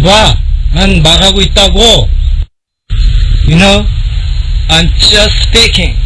봐, 난 말하고 있다고. You know, I'm just speaking.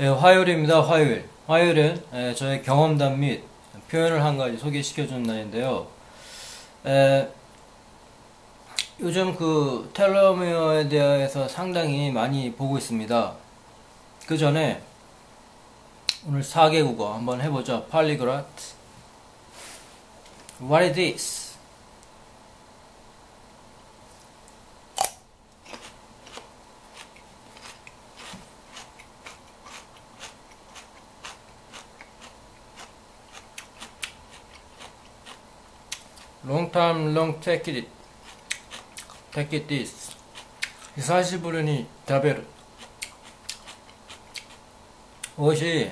예, 화요일입니다. 화요일. 화요일은 저의 경험담 및 표현을 한 가지 소개시켜주는 날인데요. 요즘 그 텔레미어에 대해서 상당히 많이 보고 있습니다. 그 전에 오늘 4개 국어 한번 해보죠. Polyglot. What is this? Long time, long take it. Take it this. 久しぶりに食べる。おいしい。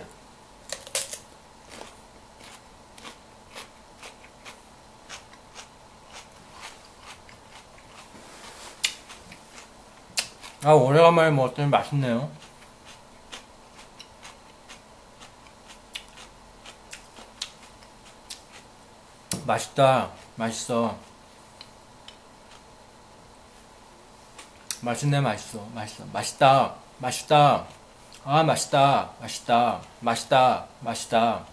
아, 오래간만에 먹었더니 맛있네요. 맛있다. 맛있어. 맛있네. 맛있어. 맛있어. 맛있다. 맛있다. 아, 맛있다. 맛있다. 맛있다. 맛있다.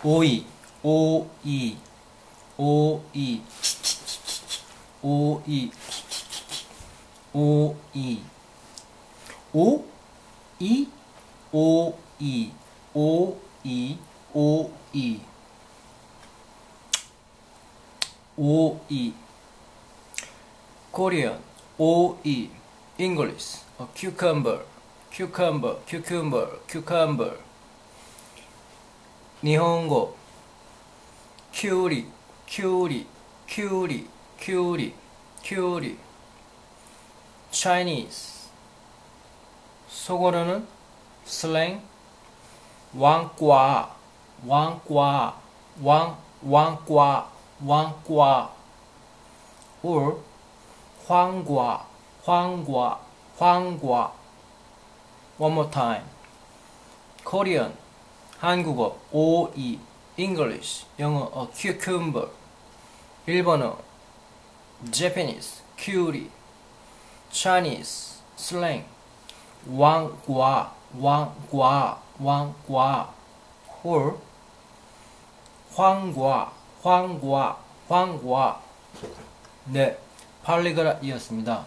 오이. 오이. 오이. 오이. 오이. 오이. 오이. 오이. 오이. 오이. Korean. 오이. English. Cucumber. Cucumber. Cucumber. Cucumber. 일본어. 큐리. 큐리. 큐리. 큐리. 큐리. Chinese. 속어로는 slang. 왕과. 왕과. 왕과. 왕과. or 황과. 황과. 황과. One more time. Korean. 한국어. 오이. English. 영어. cucumber. 일본어. Japanese. 큐리. Chinese. slang. 왕과. 왕과. 왕과. or 황과. 황과. 황과. 네, 팔리그라이었습니다.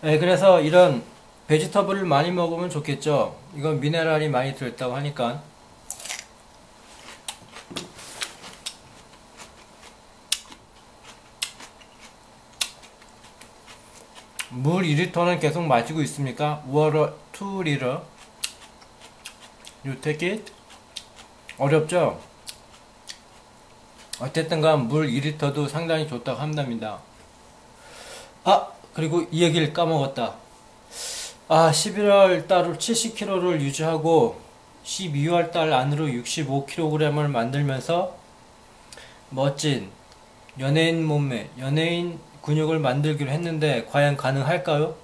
네, 그래서 이런 베지터블을 많이 먹으면 좋겠죠. 이건 미네랄이 많이 들었다고 하니까. 물 2리터는 계속 마시고 있습니까? Water 2Liter. You take it? 어렵죠? 어쨌든간 물 2리터도 상당히 좋다고 한답니다. 아, 그리고 이 얘기를 까먹었다. 11월 달로 70kg를 유지하고 12월 달 안으로 65kg을 만들면서 멋진 연예인 몸매, 연예인 근육을 만들기로 했는데 과연 가능할까요?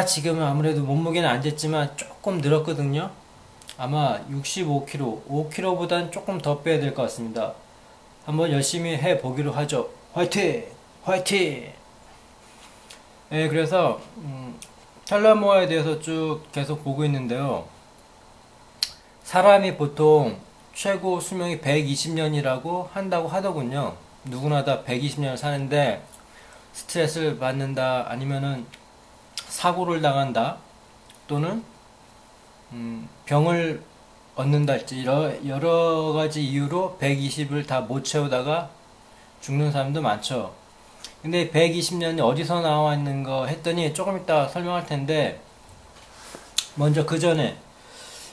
지금은 아무래도 몸무게는 안 됐지만 조금 늘었거든요. 아마 65kg, 5kg보단 조금 더 빼야 될 것 같습니다. 한번 열심히 해보기로 하죠. 화이팅! 화이팅! 네, 그래서 텔레모아에 대해서 쭉 계속 보고 있는데요. 사람이 보통 최고 수명이 120년이라고 한다고 하더군요. 누구나 다 120년을 사는데 스트레스를 받는다, 아니면은 사고를 당한다, 또는 병을 얻는달지 여러 가지 이유로 120을 다 못 채우다가 죽는 사람도 많죠. 근데 120년이 어디서 나와 있는 거 했더니 조금 이따 설명할 텐데, 먼저 그 전에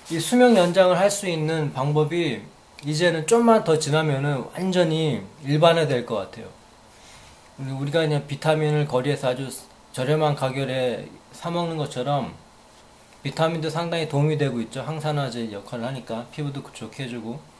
이 수명 연장을 할 수 있는 방법이 이제는 좀만 더 지나면은 완전히 일반화될 것 같아요. 우리가 그냥 비타민을 거리에서 아주 저렴한 가격에 사 먹는 것처럼 비타민도 상당히 도움이 되고 있죠. 항산화제 역할을 하니까 피부도 좋게 해주고.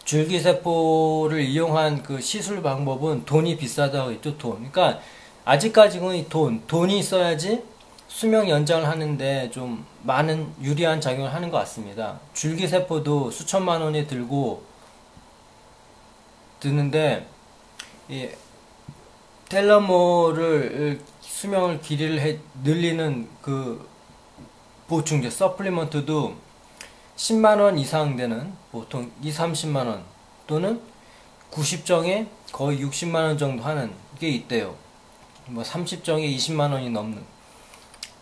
줄기세포를 이용한 그 시술 방법은 돈이 비싸다고 했죠. 돈. 그러니까 아직까지는 이 돈이 있어야지 수명 연장을 하는데 좀 많은 유리한 작용을 하는 것 같습니다. 줄기세포도 수천만 원이 드는데 이 텔러모를 수명을 길이를 늘리는 그 보충제 서플리먼트도 10만원 이상 되는 보통 2, 30만원 또는 90정에 거의 60만원 정도 하는 게 있대요. 뭐 30정에 20만원이 넘는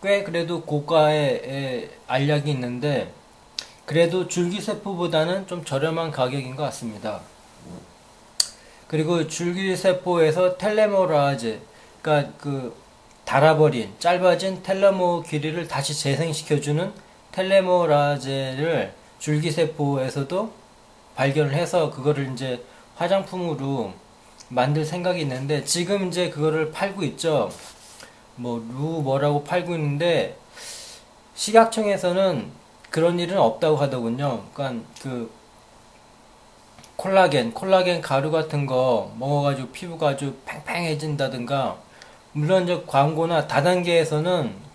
꽤 그래도 고가의 알약이 있는데 그래도 줄기세포보다는 좀 저렴한 가격인 것 같습니다. 그리고 줄기세포에서 텔레모라제, 그러니까 그 닳아버린 짧아진 텔레모 길이를 다시 재생시켜주는 텔레모라제를 줄기세포에서도 발견을 해서 그거를 이제 화장품으로 만들 생각이 있는데 지금 이제 그거를 팔고 있죠. 뭐라고 팔고 있는데 식약청에서는 그런 일은 없다고 하더군요. 그러니까 그 콜라겐 가루 같은 거 먹어가지고 피부가 아주 팽팽해진다든가, 물론 저 광고나 다단계에서는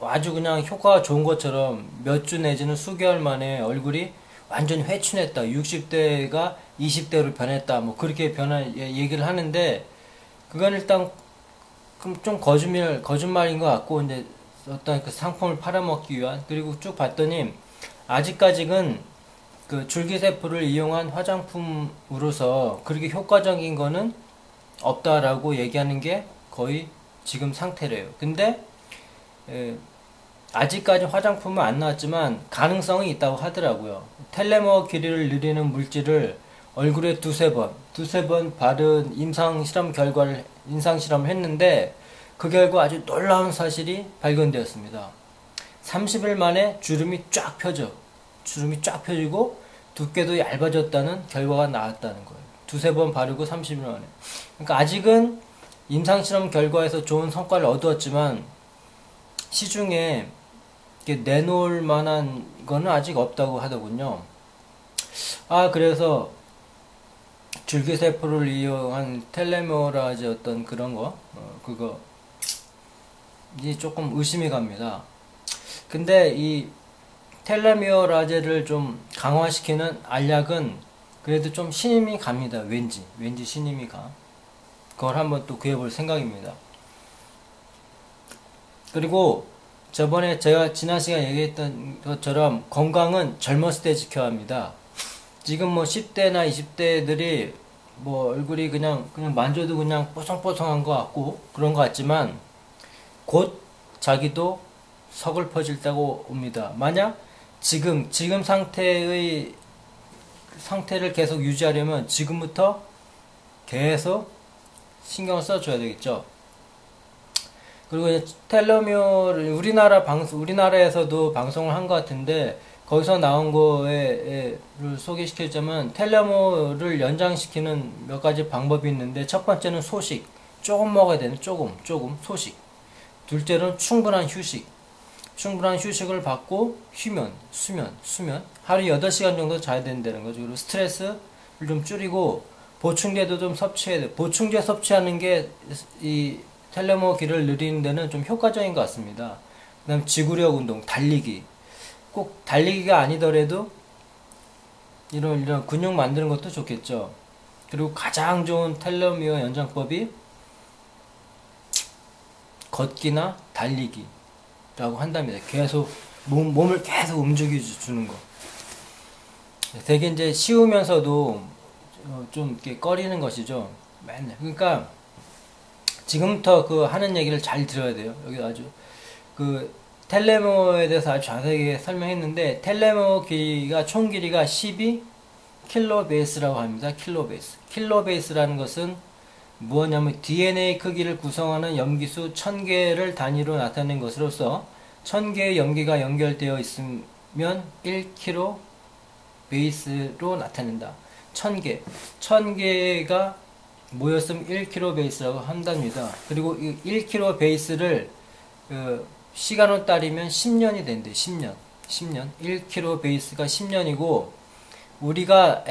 아주 그냥 효과가 좋은 것처럼 몇 주 내지는 수개월 만에 얼굴이 완전히 회춘했다, 60대가 20대로 변했다, 뭐 그렇게 얘기를 하는데 그건 일단 좀 거짓말인 것 같고, 이제 어떤 그 상품을 팔아먹기 위한. 그리고 쭉 봤더니 아직까지는 그 줄기세포를 이용한 화장품으로서 그렇게 효과적인 거는 없다라고 얘기하는 게 거의 지금 상태래요. 근데 아직까지 화장품은 안 나왔지만 가능성이 있다고 하더라고요. 텔레모 길이를 늘리는 물질을 얼굴에 두세 번 바른 임상실험을 했는데 그 결과 아주 놀라운 사실이 발견되었습니다. 30일 만에 주름이 쫙 펴지고 두께도 얇아졌다는 결과가 나왔다는 거예요. 두세 번 바르고 30일 만에. 그러니까 아직은 임상실험 결과에서 좋은 성과를 얻었지만 시중에 내놓을 만한 거는 아직 없다고 하더군요. 그래서 줄기세포를 이용한 텔레모라제 어떤 그런 거, 그거 이제 조금 의심이 갑니다. 근데 이 텔레모라제를 좀 강화시키는 알약은 그래도 좀 신임이 갑니다. 왠지 신임이 가. 그걸 한번 또 구해볼 생각입니다. 그리고 저번에 제가 지난 시간에 얘기했던 것처럼 건강은 젊었을 때 지켜야 합니다. 지금 뭐 10대나 20대들이 뭐 얼굴이 그냥 만져도 그냥 뽀송뽀송한 것 같고 그런 것 같지만 곧 자기도 서글퍼질 때가 옵니다. 만약 지금 상태를 계속 유지하려면 지금부터 계속 신경을 써줘야 되겠죠. 그리고 텔레모를 우리나라에서도 방송을 한 것 같은데 거기서 나온 거를 소개시켜주자면 텔레모를 연장시키는 몇 가지 방법이 있는데 첫 번째는 소식, 조금 먹어야 되는 조금 소식. 둘째는 충분한 휴식을 받고 수면 하루 8시간 정도 자야 된다는 거죠. 그리고 스트레스를 좀 줄이고 보충제도 좀 섭취해야 돼. 보충제 섭취하는 게 이 텔레모 길을 늘리는 데는 좀 효과적인 것 같습니다. 그 다음 지구력 운동, 달리기. 꼭 달리기가 아니더라도 이런 근육 만드는 것도 좋겠죠. 그리고 가장 좋은 텔레모 연장법이 걷기나 달리기라고 한답니다. 계속 몸을 계속 움직여주는 거. 되게 이제 쉬우면서도 좀 이렇게 꺼리는 것이죠. 맨날. 그러니까 지금부터 그 하는 얘기를 잘 들어야 돼요. 여기 아주 그 텔레모에 대해서 아주 자세하게 설명했는데 텔레모 길이가 총 길이가 12kbas라고 합니다. 킬로베이스라는 것은 무엇냐면 DNA 크기를 구성하는 염기수 1000개를 단위로 나타낸 것으로서 1000개의 염기가 연결되어 있으면 1kg 베이스로 나타낸다. 1000개가 모였으면 1kg 베이스라고 한답니다. 그리고 이 1kg 베이스를 시간으로 따르면 10년이 된대. 10년. 1kg 베이스가 10년이고, 우리가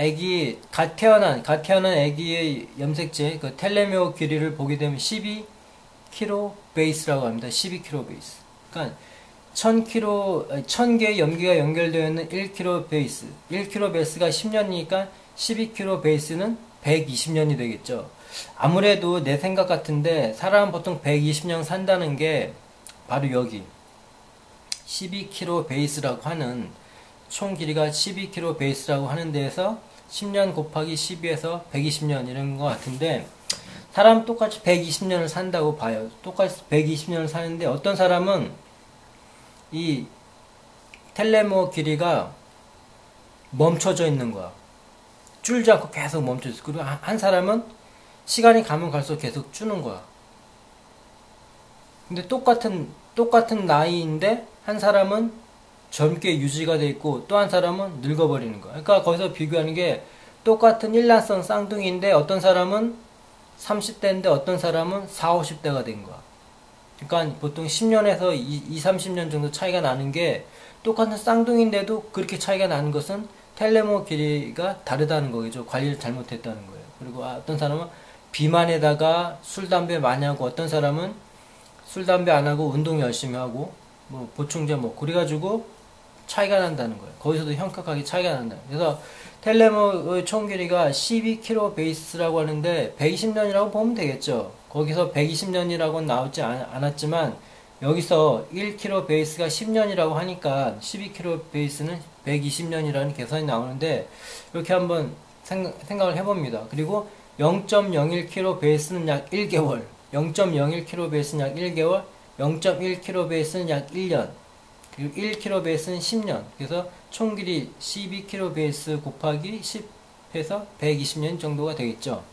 갓 태어난 애기의 염색체, 그 텔레미어 길이를 보게 되면 12kg 베이스라고 합니다. 12kg 베이스. 그러니까 1000개의 염기가 연결되어 있는 1kg 베이스. 1kg 베이스가 10년이니까 12kg 베이스는 120년이 되겠죠. 아무래도 내 생각 같은데, 사람은 보통 120년 산다는 게 바로 여기 12kg 베이스라고 하는, 총 길이가 12kg 베이스라고 하는 데에서 10년 곱하기 12에서 120년 이런 것 같은데, 사람 똑같이 120년을 산다고 봐요. 똑같이 120년을 사는데, 어떤 사람은 이 텔레모 길이가 멈춰져 있는 거야. 줄지 않고 계속 멈춰 있어. 그리고 한 사람은 시간이 가면 갈수록 계속 주는 거야. 근데 똑같은 나이인데, 한 사람은 젊게 유지가 돼 있고, 또 한 사람은 늙어버리는 거야. 그러니까 거기서 비교하는 게, 똑같은 일란성 쌍둥이인데 어떤 사람은 30대인데 어떤 사람은 40, 50대가 된 거야. 그러니까 보통 10년에서 20, 30년 정도 차이가 나는 게, 똑같은 쌍둥이인데도 그렇게 차이가 나는 것은 텔레모 길이가 다르다는 거겠죠. 관리를 잘못했다는 거예요. 그리고 어떤 사람은 비만에다가 술, 담배 많이 하고, 어떤 사람은 술, 담배 안 하고 운동 열심히 하고, 뭐 보충제 먹고, 그래가지고 차이가 난다는 거예요. 거기서도 현격하게 차이가 난다. 그래서 텔레모의 총 길이가 12kg 베이스라고 하는데 120년이라고 보면 되겠죠. 거기서 120년이라고는 나오지 않았지만, 여기서 1kg 베이스가 10년이라고 하니까 12kg 베이스는 120년이라는 계산이 나오는데, 이렇게 한번 생각을 해봅니다. 그리고 0.01kg 베이스는 약 1개월, 0.01kg 베이스는 약 1개월, 0.1kg 베이스는 약 1년, 그리고 1kg 베이스는 10년. 그래서 총 길이 12kg 베이스 곱하기 10 해서 120년 정도가 되겠죠.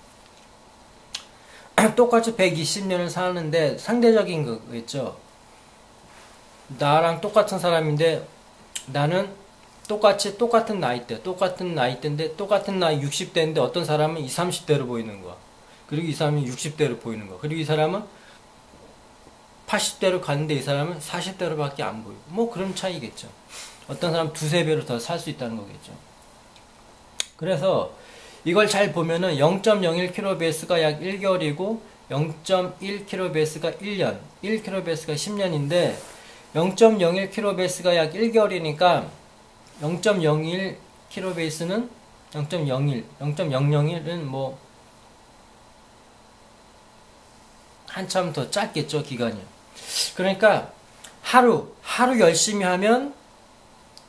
똑같이 120년을 사는데 상대적인 거겠죠. 나랑 똑같은 사람인데, 나는 똑같은 나이대인데, 똑같은 나이 60대인데 어떤 사람은 20, 30대로 보이는 거야. 그리고 이 사람은 60대로 보이는 거야. 그리고 이 사람은 80대로 갔는데 이 사람은 40대로 밖에 안 보이고, 뭐 그런 차이겠죠. 어떤 사람은 두세 배로 더 살 수 있다는 거겠죠. 그래서 이걸 잘 보면은 0.01kg 베이스가 약 1개월이고 0.1kg 베이스가 1년, 1kg 베이스가 10년인데, 0.01kg 베이스가 약 1개월이니까 0.01kg 베이스는 0.01은 뭐 한참 더 짧겠죠, 기간이. 그러니까 하루 열심히 하면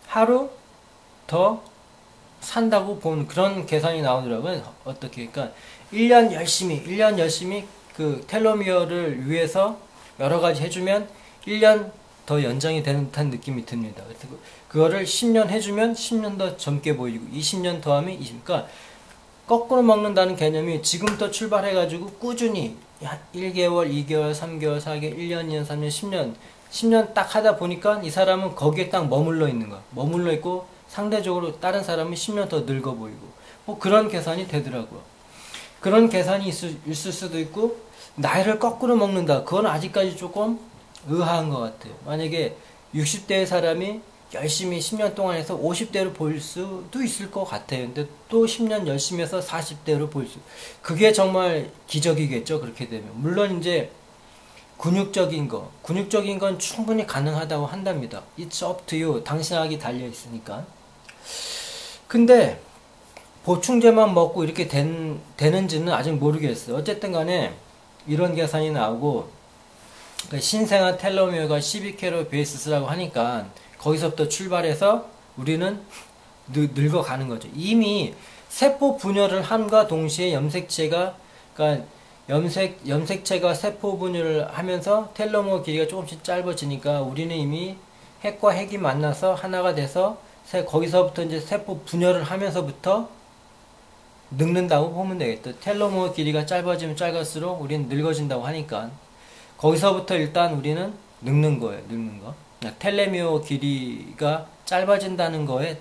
하루 더 산다고 보는 그런 계산이 나오더라고요. 어떻게? 그러니까 1년 열심히 그 텔로미어를 위해서 여러 가지 해주면 1년 더 연장이 되는 듯한 느낌이 듭니다. 그래서 그거를 10년 해주면 10년 더 젊게 보이고, 20년 더 하면 20. 그러니까 거꾸로 먹는다는 개념이, 지금부터 출발해가지고 꾸준히 1개월, 2개월, 3개월, 4개월, 1년, 2년, 3년, 10년 딱 하다 보니까 이 사람은 거기에 딱 머물러 있는 거야. 머물러 있고, 상대적으로 다른 사람은 10년 더 늙어 보이고, 뭐 그런 계산이 되더라고요. 그런 계산이 있을 수도 있고, 나이를 거꾸로 먹는다. 그건 아직까지 조금 의아한 것 같아요. 만약에 60대의 사람이 열심히 10년 동안 해서 50대로 보일 수도 있을 것 같아요. 근데 또 10년 열심히 해서 40대로 보일 수, 그게 정말 기적이겠죠. 그렇게 되면. 물론 이제 근육적인 건 충분히 가능하다고 한답니다. It's up to you. 당신에게 달려 있으니까. 근데 보충제만 먹고 이렇게 되는지는 아직 모르겠어요. 어쨌든 간에 이런 계산이 나오고, 그러니까 신생아 텔로미어가 12kg 베이스라고 하니까 거기서부터 출발해서 우리는 늙어가는 거죠. 이미 세포 분열을 함과 동시에 그러니까 염색체가 세포 분열을 하면서 텔로미어 길이가 조금씩 짧아지니까 우리는 이미 핵과 핵이 만나서 하나가 돼서 거기서부터 이제 세포 분열을 하면서부터 늙는다고 보면 되겠다. 텔로미어 길이가 짧아지면 짧을수록 우리는 늙어진다고 하니까 거기서부터 일단 우리는 늙는 거예요. 늙는 거. 텔레미어 길이가 짧아진다는 거에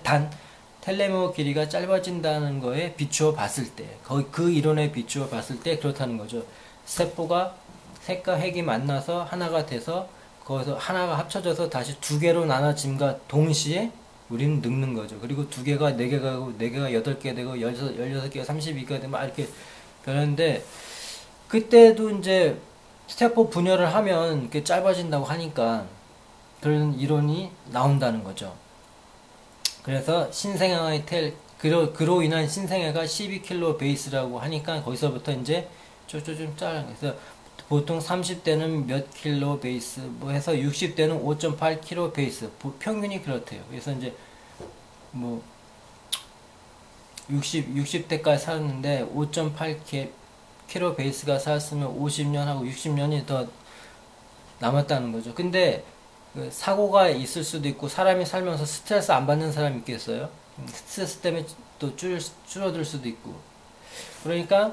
텔레미어 길이가 짧아진다는 거에 비추어 봤을 때, 그 이론에 비추어 봤을 때 그렇다는 거죠. 세포가 색과 핵이 만나서 하나가 돼서 거기서 하나가 합쳐져서 다시 두 개로 나눠짐과 동시에 우리는 늙는 거죠. 그리고 두 개가 네 개가 되고, 네 개가 8개 되고, 16개가 32개가 되고, 막 이렇게 변하는데, 그때도 이제 세포 분열을 하면 이렇게 짧아진다고 하니까 그런 이론이 나온다는 거죠. 그래서 신생아의 그로 인한 신생아가 12kg 베이스라고 하니까 거기서부터 이제 좀 짧은, 그래서 보통 30대는 몇 킬로 베이스 뭐 해서 60대는 5.8kg 베이스 평균이 그렇대요. 그래서 이제 뭐 60대까지 살았는데 5.8kg 베이스가 살았으면 50년하고 60년이 더 남았다는 거죠. 근데 그 사고가 있을 수도 있고, 사람이 살면서 스트레스 안 받는 사람이 있겠어요? 스트레스 때문에 또 줄어들 수도 있고. 그러니까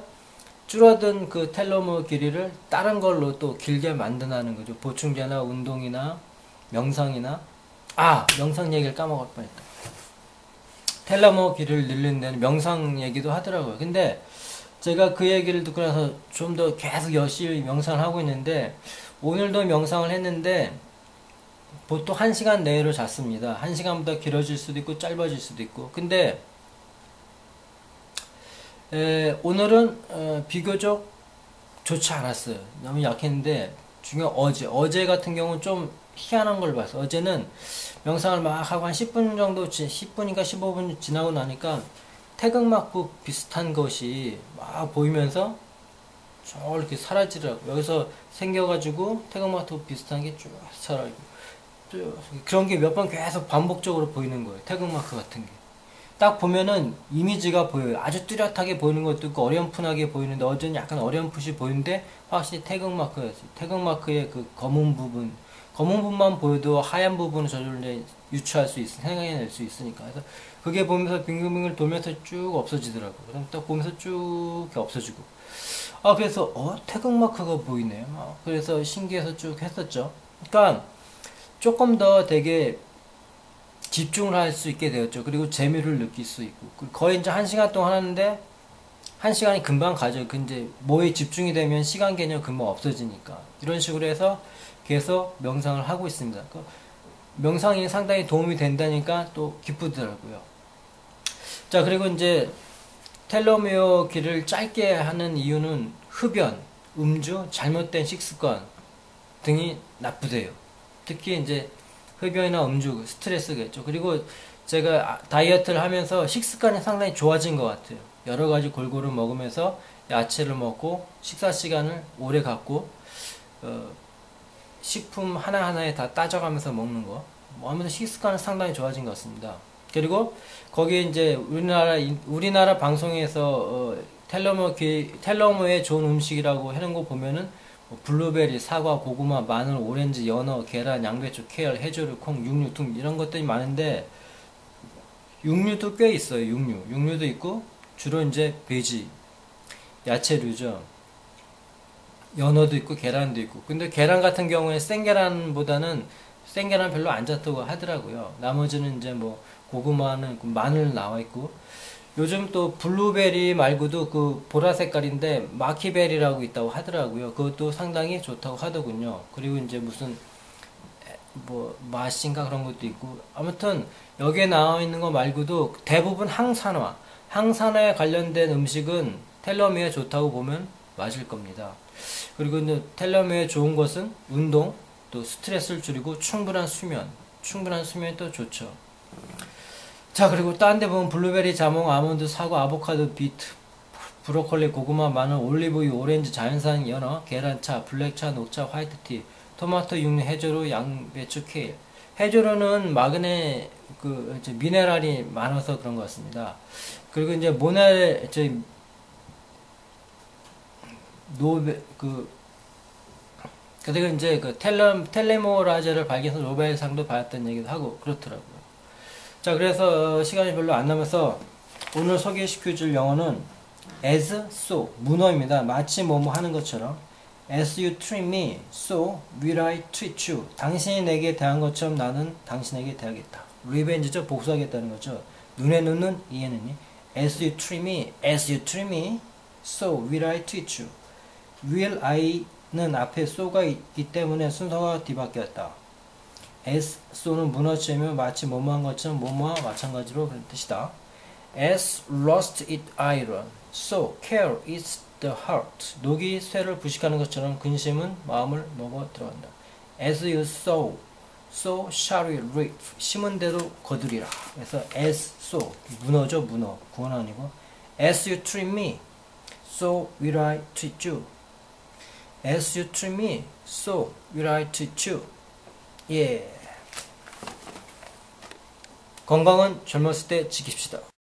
줄어든 그 텔로머 길이를 다른 걸로 또 길게 만드는 거죠. 보충제나 운동이나 명상이나, 명상 얘기를 까먹을 뻔했다. 텔로머 길이를 늘리는 데는 명상 얘기도 하더라고요. 근데 제가 그 얘기를 듣고 나서 좀 더 계속 열심히 명상을 하고 있는데, 오늘도 명상을 했는데 보통 1시간 내로 잤습니다. 1시간보다 길어질 수도 있고 짧아질 수도 있고. 근데 오늘은 비교적 좋지 않았어요. 너무 약했는데, 중요한 어제 같은 경우는 좀 희한한 걸 봤어요. 어제는 명상을 막 하고 한 10분 정도, 10분인가 15분 지나고 나니까 태극마크 비슷한 것이 막 보이면서 저렇게 사라지더라고요. 여기서 생겨가지고 태극마크 비슷한 게 쭉 사라지고, 그런 게 몇 번 계속 반복적으로 보이는 거예요. 태극마크 같은 게. 딱 보면은 이미지가 보여요. 아주 뚜렷하게 보이는 것도 있고 어렴풋하게 보이는데, 어제는 약간 어렴풋이 보이는데 확실히 태극마크였어요. 태극마크의 그 검은 부분만 보여도 하얀 부분은 저절로 유추할 수 생각해낼 수 있으니까. 그래서 그게 보면서 빙글빙글 돌면서 쭉 없어지더라고요. 그럼 딱 보면서 쭉 없어지고. 그래서 태극마크가 보이네요. 그래서 신기해서 쭉 했었죠. 그러니까 조금 더 되게 집중을 할 수 있게 되었죠. 그리고 재미를 느낄 수 있고. 거의 이제 1시간 동안 하는데 1시간이 금방 가죠. 근데 뭐에 집중이 되면 시간 개념 금방 없어지니까. 이런 식으로 해서 계속 명상을 하고 있습니다. 명상이 상당히 도움이 된다니까 또 기쁘더라고요. 자, 그리고 이제 텔로미어 길을 짧게 하는 이유는 흡연, 음주, 잘못된 식습관 등이 나쁘대요. 특히 이제 흡연이나 음주, 스트레스겠죠. 그리고 제가 다이어트를 하면서 식습관이 상당히 좋아진 것 같아요. 여러 가지 골고루 먹으면서 야채를 먹고 식사 시간을 오래 갖고 식품 하나하나에 다 따져가면서 먹는 거. 아무튼 식습관은 상당히 좋아진 것 같습니다. 그리고 거기에 이제 우리나라 방송에서 텔로머의 좋은 음식이라고 해놓은 거 보면은 블루베리, 사과, 고구마, 마늘, 오렌지, 연어, 계란, 양배추, 케일, 해조류, 콩, 육류 등 이런 것들이 많은데, 육류도 꽤 있어요. 육류도 있고 주로 이제 베지, 야채류죠. 연어도 있고 계란도 있고. 근데 계란 같은 경우에 생계란 별로 안 좋다고 하더라고요. 나머지는 이제 뭐 고구마는 마늘 나와 있고, 요즘 또 블루베리 말고도 그 보라 색깔인데 마키베리라고 있다고 하더라고요. 그것도 상당히 좋다고 하더군요. 그리고 이제 무슨 뭐 맛인가 그런 것도 있고, 아무튼 여기에 나와 있는 거 말고도 대부분 항산화에 관련된 음식은 텔로미어에 좋다고 보면 맞을 겁니다. 그리고 이제 텔로미어에 좋은 것은 운동, 또 스트레스를 줄이고 충분한 수면이 또 좋죠. 자, 그리고 딴 데 보면 블루베리, 자몽, 아몬드, 사과, 아보카도, 비트, 브로콜리, 고구마, 마늘, 올리브유, 오렌지, 자연산 연어, 계란차, 블랙차, 녹차, 화이트티, 토마토, 육류, 해조류, 양배추, 케일. 해조류는 미네랄이 많아서 그런 것 같습니다. 그리고 이제 그리고 이제 텔레모라제를 발견해서 노벨상도 받았다는 얘기도 하고 그렇더라고요. 자, 그래서 시간이 별로 안 남아서 오늘 소개시켜줄 영어는 as, so, 문어입니다. 마치 뭐뭐 하는 것처럼 As you treat me, so will I treat you. 당신이 내게 대한 것처럼 나는 당신에게 대하겠다. 리벤지죠. 복수하겠다는 거죠. 눈에 눈은 이에는 이. As you treat me, as you treat me, so will I treat you. will I는 앞에 so가 있기 때문에 순서가 뒤바뀌었다. as so는 무너지면 마치 뭐뭐한 것처럼 뭐뭐와 마찬가지로 그런 뜻이다. As rust it iron, so care is the heart. 녹이 쇠를 부식하는 것처럼 근심은 마음을 먹어 들어간다. As you sow, so shall you reap. 심은 대로 거두리라. 그래서 as so, 문어죠, 문어. 구원 아니고. As you treat me, so will I treat you. As you treat me, so will I treat you. 예. 건강은 젊었을 때 지킵시다.